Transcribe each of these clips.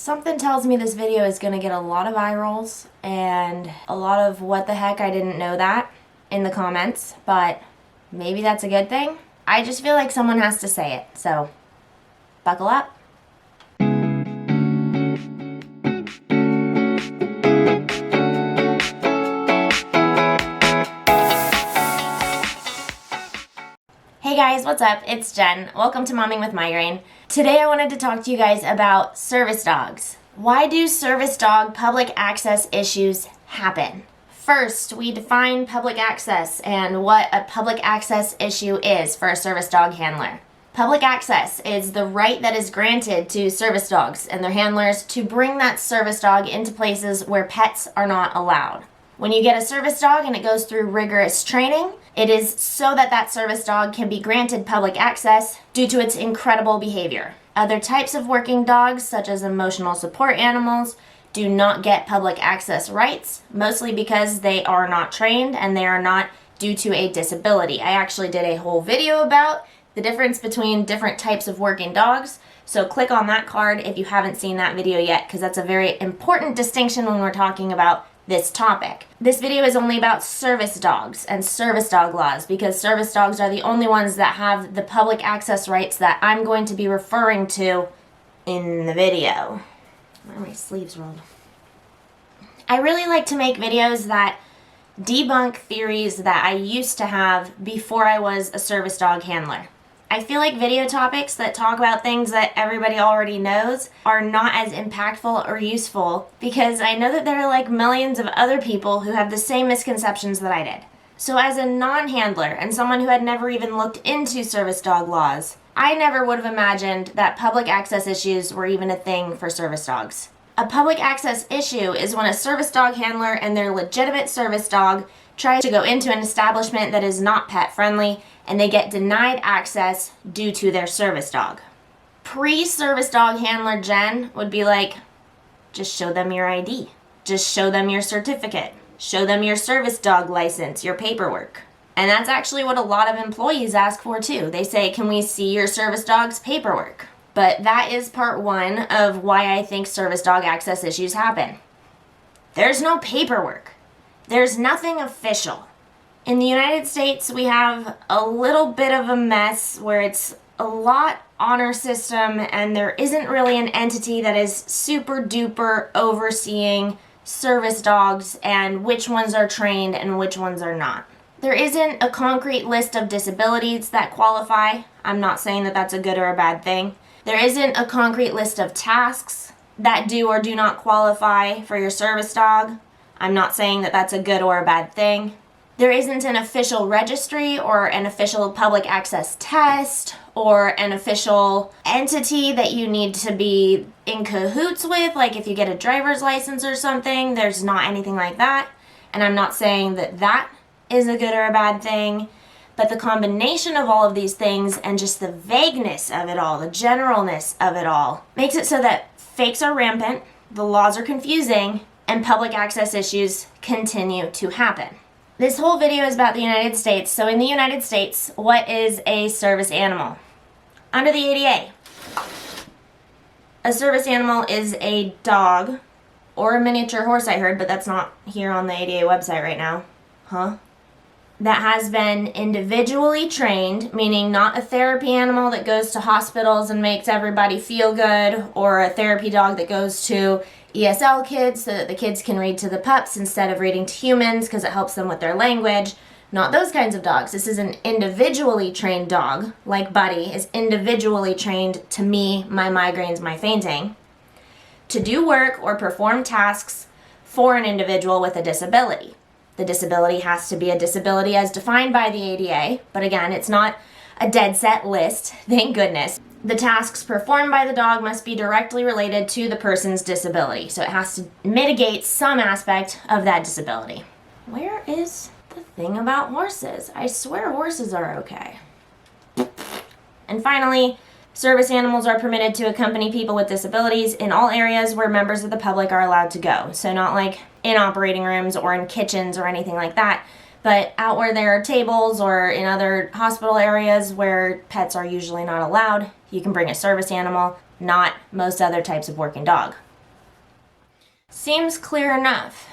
Something tells me this video is going to get a lot of eye rolls and a lot of what the heck, I didn't know that in the comments, but maybe that's a good thing. I just feel like someone has to say it, so buckle up. Hey guys, what's up? It's Jen. Welcome to Momming with Migraine. Today I wanted to talk to you guys about service dogs. Why do service dog public access issues happen? First, we define public access and what a public access issue is for a service dog handler. Public access is the right that is granted to service dogs and their handlers to bring that service dog into places where pets are not allowed. When you get a service dog and it goes through rigorous training, it is so that that service dog can be granted public access due to its incredible behavior. Other types of working dogs, such as emotional support animals, do not get public access rights, mostly because they are not trained and they are not due to a disability. I actually did a whole video about the difference between different types of working dogs, so click on that card if you haven't seen that video yet, because that's a very important distinction when we're talking about this topic. This video is only about service dogs and service dog laws because service dogs are the only ones that have the public access rights that I'm going to be referring to in the video. Why are my sleeves rolled? I really like to make videos that debunk theories that I used to have before I was a service dog handler. I feel like video topics that talk about things that everybody already knows are not as impactful or useful because I know that there are like millions of other people who have the same misconceptions that I did. So as a non-handler and someone who had never even looked into service dog laws, I never would have imagined that public access issues were even a thing for service dogs. A public access issue is when a service dog handler and their legitimate service dog try to go into an establishment that is not pet friendly and they get denied access due to their service dog. Pre-service dog handler Jen would be like, just show them your ID. Just show them your certificate. Show them your service dog license, your paperwork. And that's actually what a lot of employees ask for too. They say, can we see your service dog's paperwork? But that is part one of why I think service dog access issues happen. There's no paperwork. There's nothing official. In the United States, we have a little bit of a mess where it's a lot honor system and there isn't really an entity that is super duper overseeing service dogs and which ones are trained and which ones are not. There isn't a concrete list of disabilities that qualify. I'm not saying that that's a good or a bad thing. There isn't a concrete list of tasks that do or do not qualify for your service dog. I'm not saying that that's a good or a bad thing. There isn't an official registry or an official public access test or an official entity that you need to be in cahoots with, like if you get a driver's license or something. There's not anything like that. And I'm not saying that that is a good or a bad thing. But the combination of all of these things and just the vagueness of it all, the generalness of it all, makes it so that fakes are rampant, the laws are confusing, and public access issues continue to happen. This whole video is about the United States. So in the United States, what is a service animal? Under the ADA, a service animal is a dog or a miniature horse, I heard, but that's not here on the ADA website right now. Huh? That has been individually trained, meaning not a therapy animal that goes to hospitals and makes everybody feel good, or a therapy dog that goes to ESL kids so that the kids can read to the pups instead of reading to humans because it helps them with their language. Not those kinds of dogs. This is an individually trained dog, like Buddy is individually trained to me, my migraines, my fainting, to do work or perform tasks for an individual with a disability. The disability has to be a disability as defined by the ADA, but again, it's not a dead set list, thank goodness. The tasks performed by the dog must be directly related to the person's disability, so it has to mitigate some aspect of that disability. Where is the thing about horses? I swear horses are okay. And finally, service animals are permitted to accompany people with disabilities in all areas where members of the public are allowed to go. So not like in operating rooms or in kitchens or anything like that, but out where there are tables or in other hospital areas where pets are usually not allowed, you can bring a service animal, not most other types of working dog. Seems clear enough.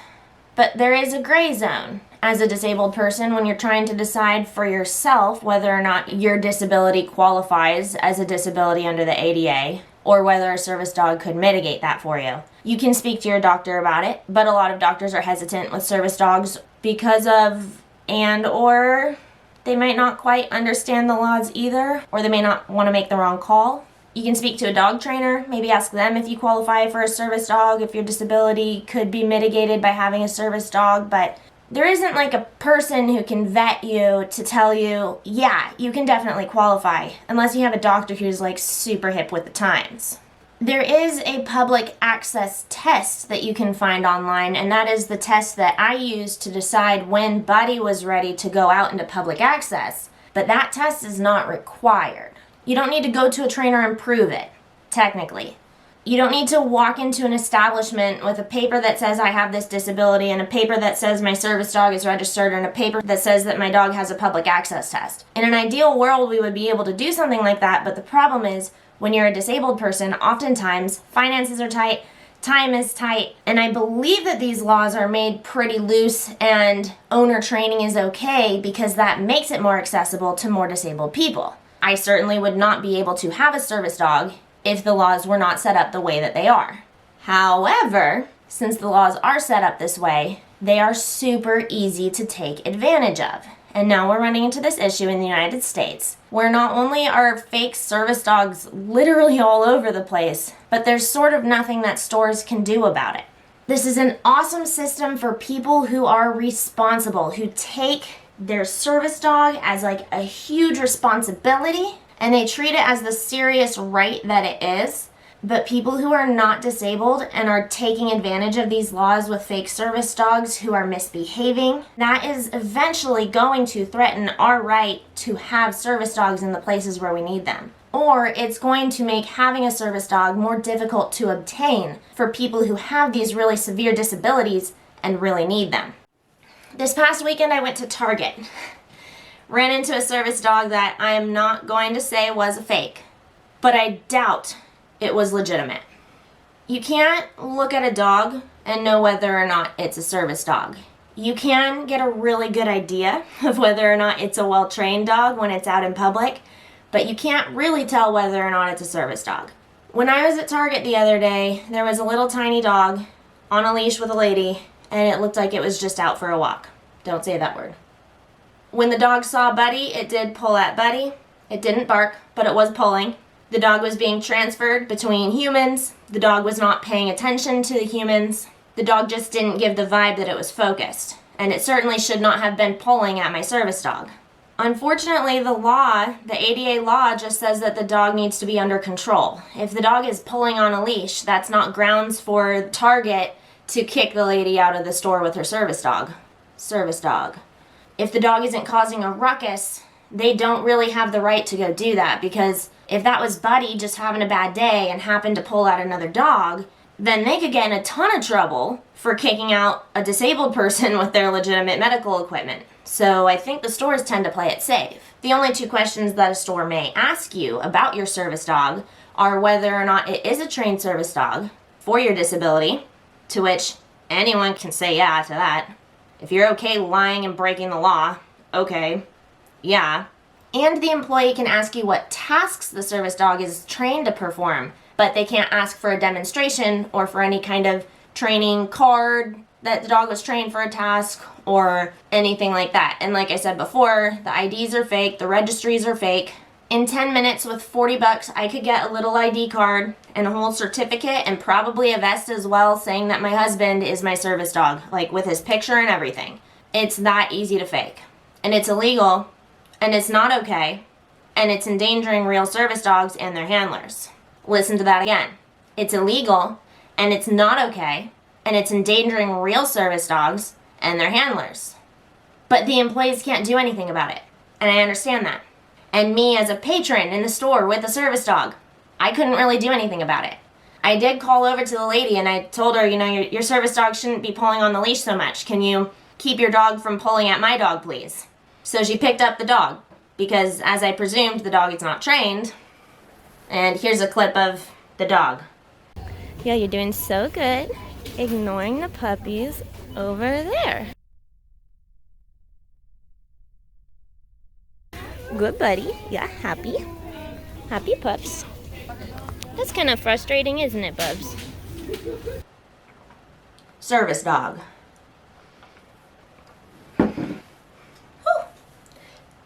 But there is a gray zone as a disabled person when you're trying to decide for yourself whether or not your disability qualifies as a disability under the ADA, or whether a service dog could mitigate that for you. You can speak to your doctor about it, but a lot of doctors are hesitant with service dogs because of or they might not quite understand the laws either, or they may not want to make the wrong call. You can speak to a dog trainer, maybe ask them if you qualify for a service dog, if your disability could be mitigated by having a service dog, but there isn't like a person who can vet you to tell you, yeah, you can definitely qualify, unless you have a doctor who's like super hip with the times. There is a public access test that you can find online, and that is the test that I used to decide when Buddy was ready to go out into public access, but that test is not required. You don't need to go to a trainer and prove it, technically. You don't need to walk into an establishment with a paper that says I have this disability and a paper that says my service dog is registered and a paper that says that my dog has a public access test. In an ideal world, we would be able to do something like that, but the problem is when you're a disabled person, oftentimes finances are tight, time is tight, and I believe that these laws are made pretty loose and owner training is okay because that makes it more accessible to more disabled people. I certainly would not be able to have a service dog if the laws were not set up the way that they are. However, since the laws are set up this way, they are super easy to take advantage of. And now we're running into this issue in the United States, where not only are fake service dogs literally all over the place, but there's sort of nothing that stores can do about it. This is an awesome system for people who are responsible, who take their service dog as like a huge responsibility and they treat it as the serious right that it is. But people who are not disabled and are taking advantage of these laws with fake service dogs who are misbehaving, that is eventually going to threaten our right to have service dogs in the places where we need them. Or it's going to make having a service dog more difficult to obtain for people who have these really severe disabilities and really need them. This past weekend I went to Target. Ran into a service dog that I am not going to say was a fake, but I doubt it was legitimate. You can't look at a dog and know whether or not it's a service dog. You can get a really good idea of whether or not it's a well-trained dog when it's out in public, but you can't really tell whether or not it's a service dog. When I was at Target the other day, there was a little tiny dog on a leash with a lady, and it looked like it was just out for a walk. Don't say that word. When the dog saw Buddy, it did pull at Buddy. It didn't bark, but it was pulling. The dog was being transferred between humans. The dog was not paying attention to the humans. The dog just didn't give the vibe that it was focused. And it certainly should not have been pulling at my service dog. Unfortunately, the ADA law just says that the dog needs to be under control. If the dog is pulling on a leash, that's not grounds for Target to kick the lady out of the store with her service dog. Service dog. If the dog isn't causing a ruckus, they don't really have the right to go do that, because if that was Buddy just having a bad day and happened to pull out another dog, then they could get in a ton of trouble for kicking out a disabled person with their legitimate medical equipment. So I think the stores tend to play it safe. The only two questions that a store may ask you about your service dog are whether or not it is a trained service dog for your disability, to which anyone can say yeah to that. If you're okay lying and breaking the law, okay, yeah. And the employee can ask you what tasks the service dog is trained to perform, but they can't ask for a demonstration or for any kind of training card that the dog was trained for a task or anything like that. And like I said before, the IDs are fake, the registries are fake. In 10 minutes with $40, I could get a little ID card and a whole certificate and probably a vest as well saying that my husband is my service dog, like with his picture and everything. It's that easy to fake. And it's illegal, and it's not okay, and it's endangering real service dogs and their handlers. Listen to that again. It's illegal, and it's not okay, and it's endangering real service dogs and their handlers. But the employees can't do anything about it, and I understand that. And me as a patron in the store with a service dog, I couldn't really do anything about it. I did call over to the lady and I told her, your service dog shouldn't be pulling on the leash so much. Can you keep your dog from pulling at my dog, please? So she picked up the dog, because as I presumed, the dog is not trained. And here's a clip of the dog. Yeah, you're doing so good. ignoring the puppies over there. Good buddy. Yeah, happy. Happy pups. That's kind of frustrating, isn't it, Bubs? Service dog.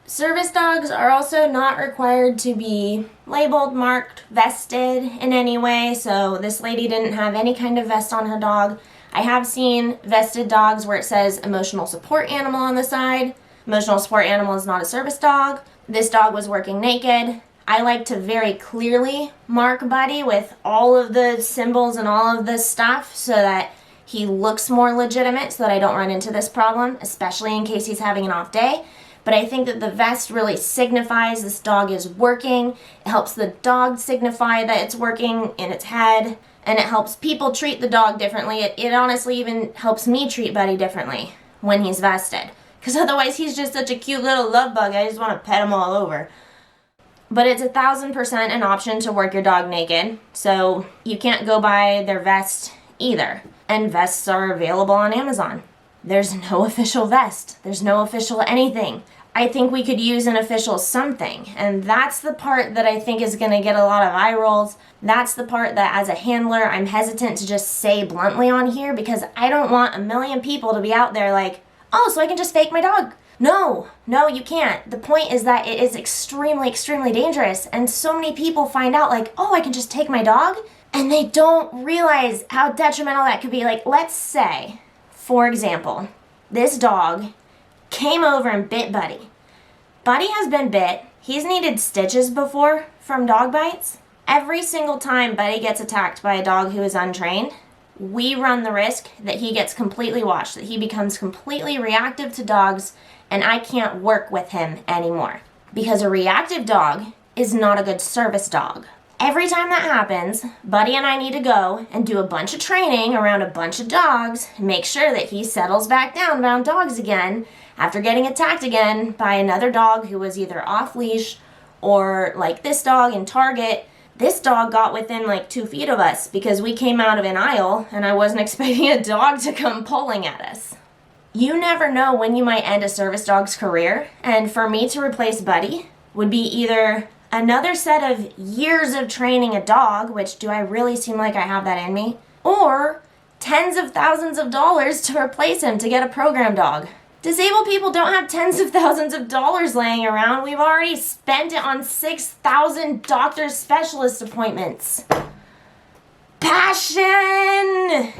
Service dogs are also not required to be labeled, marked, vested in any way, so this lady didn't have any kind of vest on her dog. I have seen vested dogs where it says emotional support animal on the side. Emotional support animal is not a service dog. This dog was working naked. I like to very clearly mark Buddy with all of the symbols and all of this stuff so that he looks more legitimate, so that I don't run into this problem, especially in case he's having an off day. But I think that the vest really signifies this dog is working. It helps the dog signify that it's working in its head. And it helps people treat the dog differently. It honestly even helps me treat Buddy differently when he's vested. Because otherwise he's just such a cute little love bug. I just want to pet him all over. But it's 1,000% an option to work your dog naked. So you can't go buy their vest either. And vests are available on Amazon. There's no official vest. There's no official anything. I think we could use an official something. And that's the part that I think is going to get a lot of eye rolls. That's the part that as a handler, I'm hesitant to just say bluntly on here because I don't want a million people to be out there like, oh, so I can just fake my dog. No, you can't. The point is that it is extremely, extremely dangerous. And so many people find out like, oh, I can just take my dog. And they don't realize how detrimental that could be. Like, let's say, for example, this dog came over and bit Buddy. Buddy has been bit. He's needed stitches before from dog bites. Every single time Buddy gets attacked by a dog who is untrained, we run the risk that he gets completely washed, that he becomes completely reactive to dogs, and I can't work with him anymore. Because a reactive dog is not a good service dog. Every time that happens, Buddy and I need to go and do a bunch of training around a bunch of dogs, make sure that he settles back down around dogs again after getting attacked again by another dog who was either off leash or like this dog in Target. This dog got within like 2 feet of us because we came out of an aisle and I wasn't expecting a dog to come pulling at us. You never know when you might end a service dog's career, and for me to replace Buddy would be either another set of years of training a dog, which do I really seem like I have that in me, or tens of thousands of dollars to replace him to get a program dog. Disabled people don't have tens of thousands of dollars laying around. We've already spent it on 6,000 doctor specialist appointments. Passion!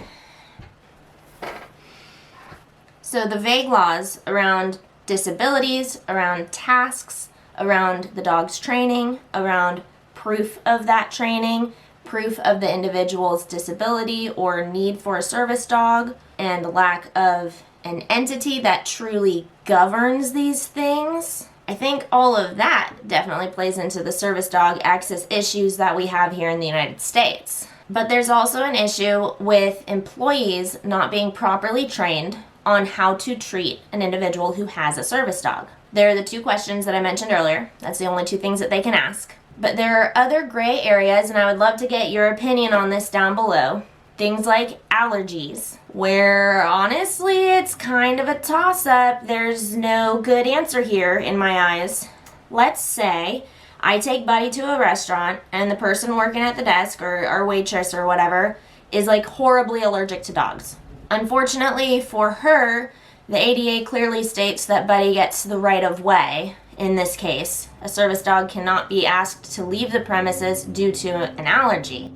So the vague laws around disabilities, around tasks, around the dog's training, around proof of that training, proof of the individual's disability or need for a service dog, and lack of an entity that truly governs these things. I think all of that definitely plays into the service dog access issues that we have here in the United States. But there's also an issue with employees not being properly trained on how to treat an individual who has a service dog. There are the 2 questions that I mentioned earlier. That's the only 2 things that they can ask. But there are other gray areas, and I would love to get your opinion on this down below. Things like allergies, where honestly it's kind of a toss-up. There's no good answer here in my eyes. Let's say I take Buddy to a restaurant and the person working at the desk or waitress or whatever is like horribly allergic to dogs. Unfortunately for her, the ADA clearly states that Buddy gets the right of way. In this case, a service dog cannot be asked to leave the premises due to an allergy.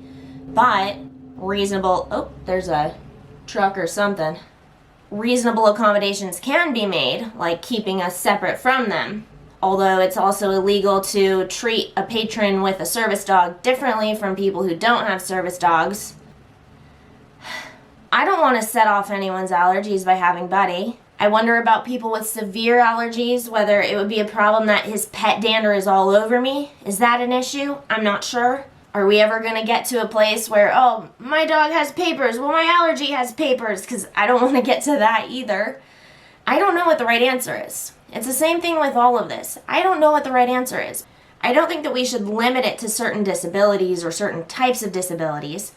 But there's a truck or something. Reasonable accommodations can be made, like keeping us separate from them. Although it's also illegal to treat a patron with a service dog differently from people who don't have service dogs. I don't want to set off anyone's allergies by having Buddy. I wonder about people with severe allergies, whether it would be a problem that his pet dander is all over me. Is that an issue? I'm not sure. Are we ever going to get to a place where, oh, my dog has papers, well, my allergy has papers, because I don't want to get to that either. I don't know what the right answer is. It's the same thing with all of this. I don't know what the right answer is. I don't think that we should limit it to certain disabilities or certain types of disabilities.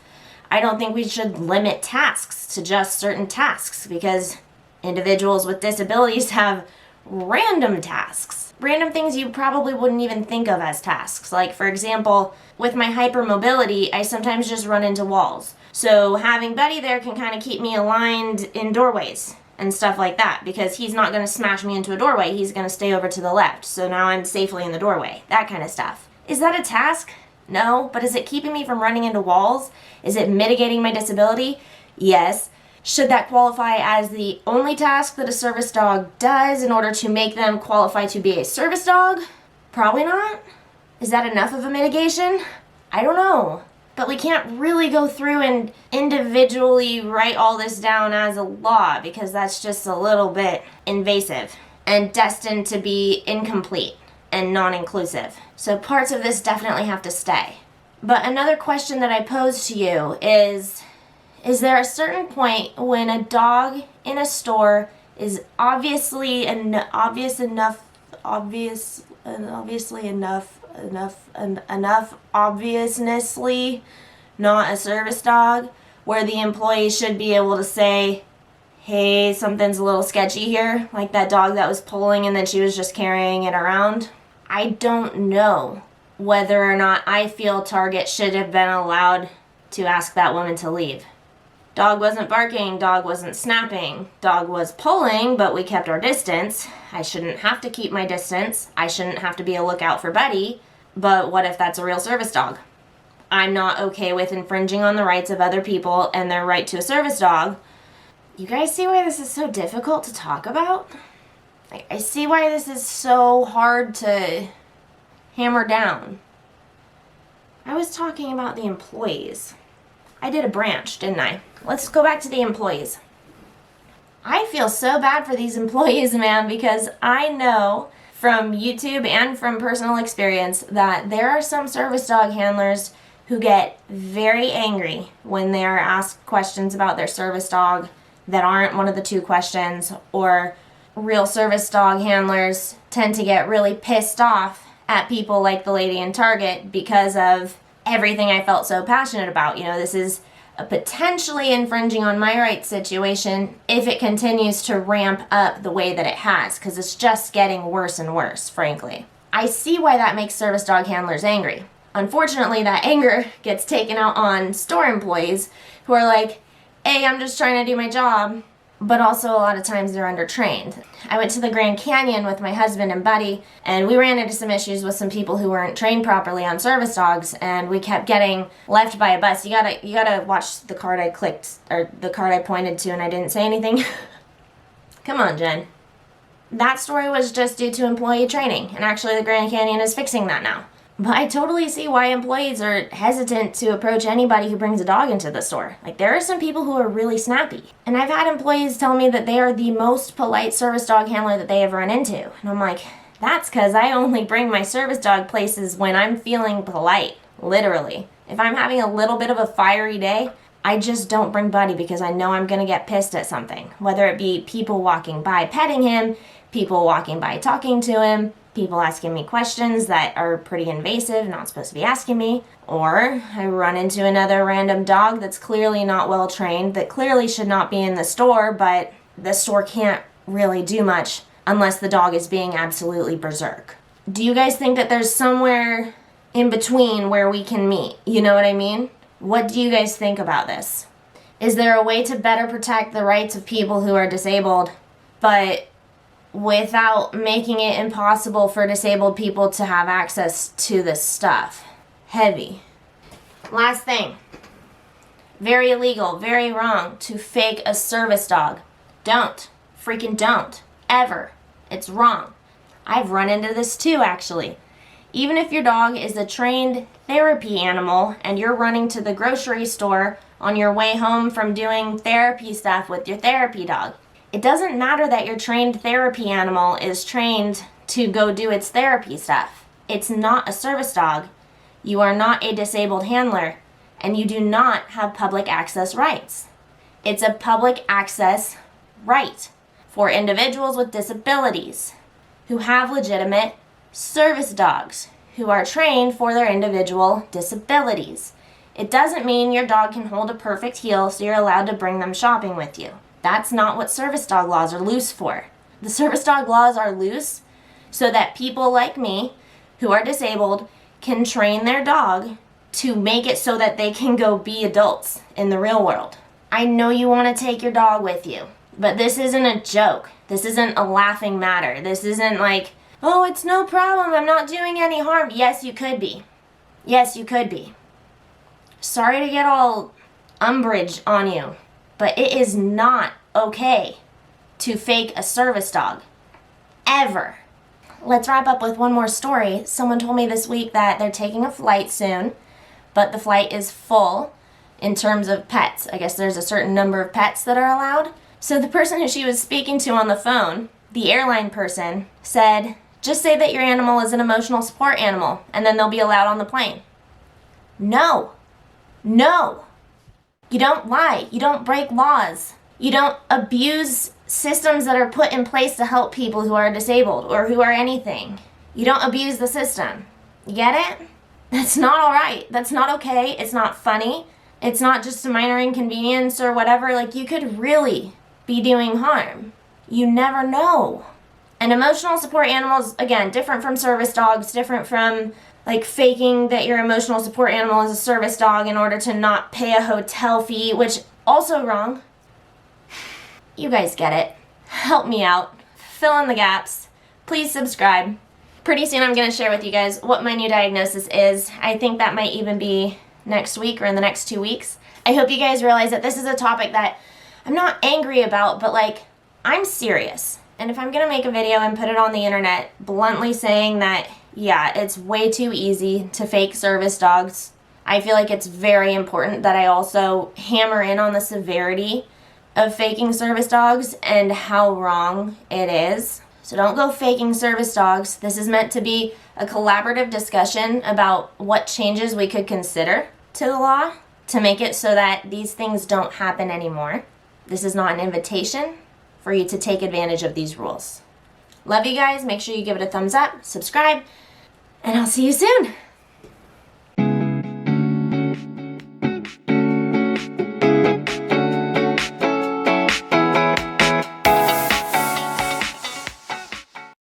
I don't think we should limit tasks to just certain tasks because individuals with disabilities have random tasks. Random things you probably wouldn't even think of as tasks. Like, for example, with my hypermobility, I sometimes just run into walls. So having Buddy there can kind of keep me aligned in doorways and stuff like that because he's not going to smash me into a doorway. He's going to stay over to the left. So now I'm safely in the doorway. That kind of stuff. Is that a task? No. But is it keeping me from running into walls? Is it mitigating my disability? Yes. Should that qualify as the only task that a service dog does in order to make them qualify to be a service dog? Probably not. Is that enough of a mitigation? I don't know. But we can't really go through and individually write all this down as a law because that's just a little bit invasive and destined to be incomplete and non-inclusive. So parts of this definitely have to stay. But another question that I pose to you is there a certain point when a dog in a store is obviously obviously not a service dog, where the employee should be able to say, hey, something's a little sketchy here, like that dog that was pulling and then she was just carrying it around? I don't know whether or not I feel Target should have been allowed to ask that woman to leave. Dog wasn't barking, dog wasn't snapping, dog was pulling, but we kept our distance. I shouldn't have to keep my distance. I shouldn't have to be a lookout for Buddy. But what if that's a real service dog? I'm not okay with infringing on the rights of other people and their right to a service dog. You guys see why this is so difficult to talk about? I see why this is so hard to hammer down. I was talking about the employees. I did a branch, didn't I? Let's go back to the employees. I feel so bad for these employees, man, because I know from YouTube and from personal experience that there are some service dog handlers who get very angry when they are asked questions about their service dog that aren't one of the two questions, or real service dog handlers tend to get really pissed off at people like the lady in Target because of everything I felt so passionate about. You know, this is a potentially infringing on my rights situation if it continues to ramp up the way that it has, because it's just getting worse and worse, frankly. I see why that makes service dog handlers angry. Unfortunately, that anger gets taken out on store employees who are like, hey, I'm just trying to do my job, but also a lot of times they're undertrained. I went to the Grand Canyon with my husband and Buddy, and we ran into some issues with some people who weren't trained properly on service dogs, and we kept getting left by a bus. You gotta watch the card I clicked, or the card I pointed to, and I didn't say anything. Come on, Jen. That story was just due to employee training, and actually the Grand Canyon is fixing that now. But I totally see why employees are hesitant to approach anybody who brings a dog into the store. Like, there are some people who are really snappy. And I've had employees tell me that they are the most polite service dog handler that they have run into. And I'm like, that's because I only bring my service dog places when I'm feeling polite, literally. If I'm having a little bit of a fiery day, I just don't bring Buddy because I know I'm going to get pissed at something. Whether it be people walking by petting him, people walking by talking to him, people asking me questions that are pretty invasive, not supposed to be asking me, or I run into another random dog that's clearly not well trained, that clearly should not be in the store, but the store can't really do much unless the dog is being absolutely berserk. Do you guys think that there's somewhere in between where we can meet? You know what I mean? What do you guys think about this? Is there a way to better protect the rights of people who are disabled, but without making it impossible for disabled people to have access to this stuff? Heavy. Last thing. Very illegal, very wrong to fake a service dog. Don't. Freaking don't. Ever. It's wrong. I've run into this too, actually. Even if your dog is a trained therapy animal and you're running to the grocery store on your way home from doing therapy stuff with your therapy dog, it doesn't matter that your trained therapy animal is trained to go do its therapy stuff. It's not a service dog. You are not a disabled handler, and you do not have public access rights. It's a public access right for individuals with disabilities who have legitimate service dogs who are trained for their individual disabilities. It doesn't mean your dog can hold a perfect heel so you're allowed to bring them shopping with you. That's not what service dog laws are loose for. The service dog laws are loose so that people like me who are disabled can train their dog to make it so that they can go be adults in the real world. I know you want to take your dog with you, but this isn't a joke. This isn't a laughing matter. This isn't like, oh, it's no problem, I'm not doing any harm. Yes, you could be. Yes, you could be. Sorry to get all umbrage on you, but it is not okay to fake a service dog. Ever. Let's wrap up with one more story. Someone told me this week that they're taking a flight soon, but the flight is full in terms of pets. I guess there's a certain number of pets that are allowed. So the person who she was speaking to on the phone, the airline person, said, just say that your animal is an emotional support animal, and then they'll be allowed on the plane. No. No. You don't lie. You don't break laws. You don't abuse systems that are put in place to help people who are disabled or who are anything. You don't abuse the system. You get it? That's not all right. That's not okay. It's not funny. It's not just a minor inconvenience or whatever. Like, you could really be doing harm. You never know. And emotional support animals, again, different from service dogs, different from like faking that your emotional support animal is a service dog in order to not pay a hotel fee, which also wrong. You guys get it. Help me out. Fill in the gaps. Please subscribe. Pretty soon I'm going to share with you guys what my new diagnosis is. I think that might even be next week or in the next 2 weeks. I hope you guys realize that this is a topic that I'm not angry about, but like, I'm serious. And if I'm going to make a video and put it on the internet bluntly saying that, yeah, it's way too easy to fake service dogs, I feel like it's very important that I also hammer in on the severity of faking service dogs and how wrong it is. So don't go faking service dogs. This is meant to be a collaborative discussion about what changes we could consider to the law to make it so that these things don't happen anymore. This is not an invitation for you to take advantage of these rules. Love you guys. Make sure you give it a thumbs up, subscribe, and I'll see you soon.